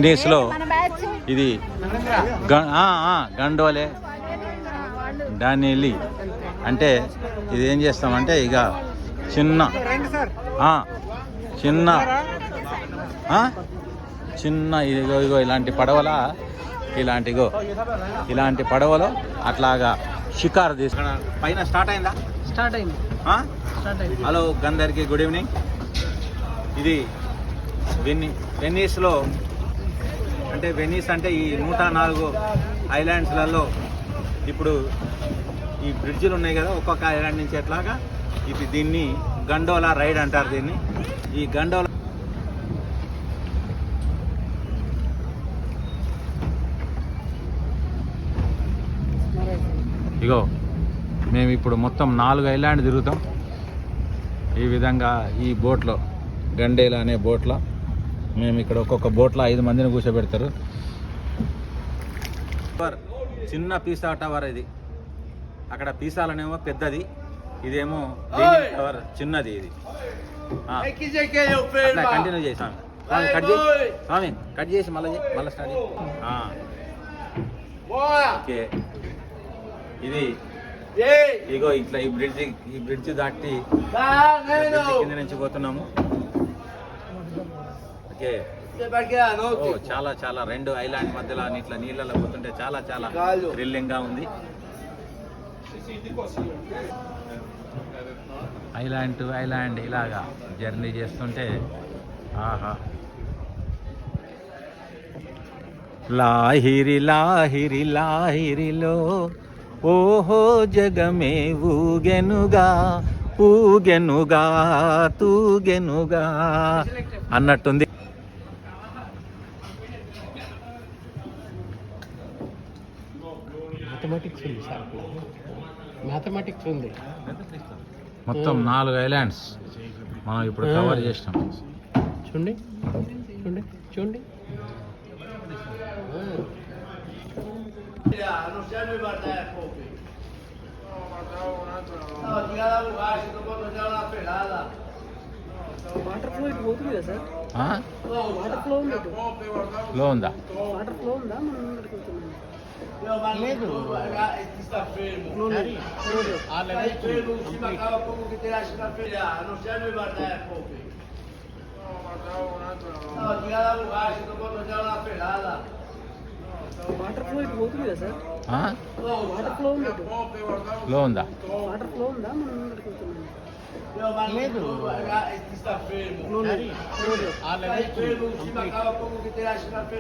ఇండియన్స్లో ఇది గండోలే డానియలి అంటే ఇది ఏం చేస్తామంటే ఇక చిన్న చిన్న చిన్న ఇదిగో ఇగో ఇలాంటి పడవల ఇలాంటి పడవలో అట్లాగా షికారు తీసుకున్నా పైన స్టార్ట్ అయింది. హలో అందరికి గుడ్ ఈవినింగ్. ఇది వెనీస్లో అంటే వెనీస్ అంటే ఈ 104 ఐలాండ్స్లలో ఇప్పుడు ఈ బ్రిడ్జిలు ఉన్నాయి కదా, ఒక్కొక్క ఐలాండ్ నుంచి ఎట్లాగా ఇది దీన్ని గండోలా రైడ్ అంటారు. దీన్ని ఈ గండోలా ఇగో మేము ఇప్పుడు మొత్తం 4 ఐలాండ్ తిరుగుతాం. ఈ విధంగా ఈ బోట్లో గండేలా అనే బోట్లో మేము ఇక్కడ ఒక్కొక్క బోట్లో 5 మందిని కూర్చోబెడతారు. చిన్న పీసా టవర్ ఇది, అక్కడ పీసాలనేమో పెద్దది, ఇదేమో టవర్ చిన్నది. ఇది కంటిన్యూ చేసాం స్వామి కట్ చేసి మళ్ళీ స్టార్ట్ ఓకే. ఇది ఇగో ఇట్లా ఈ బ్రిడ్జ్ దాటి కింద నుంచి పోతున్నాము. ఓకే చాలా చాలా 2 ఐలాండ్ మధ్యలో ఇట్లా నీళ్ళలో పోతుంటే చాలా చాలా థ్రిల్లింగ్ గా ఉంది. ఐలాండ్ టు ఐలాండ్ ఇలాగా జర్నీ చేస్తుంటే ఆహా. లాహిరి లాహిరి లాహిరిలో ఓహో జగమే ఊగెనుగా ఊగెనుగా తూగెనుగా అన్నట్టుంది. మ్యాథమెటిక్స్ ఉంది. మొత్తం 4 ఐలాండ్స్ మనం ఇప్పుడు కవర్ చేసినాం. చూడండి చూడండి చూడండి. వాటర్ ఫ్లో ఇటు పోతుంది కదా సార్? వాటర్ ఫ్లో ఉంది. ఫ్లో ఉందా? వాటర్ ఫ్లో ఉందా? లేదు. వాటర్ ఫ్లో ఇటు పోతుంది కదా సార్? వాటర్ ఫ్లో ఉంది. ఫ్లో ఉందా? వాటర్ ఫ్లో ఉందా? లేదు.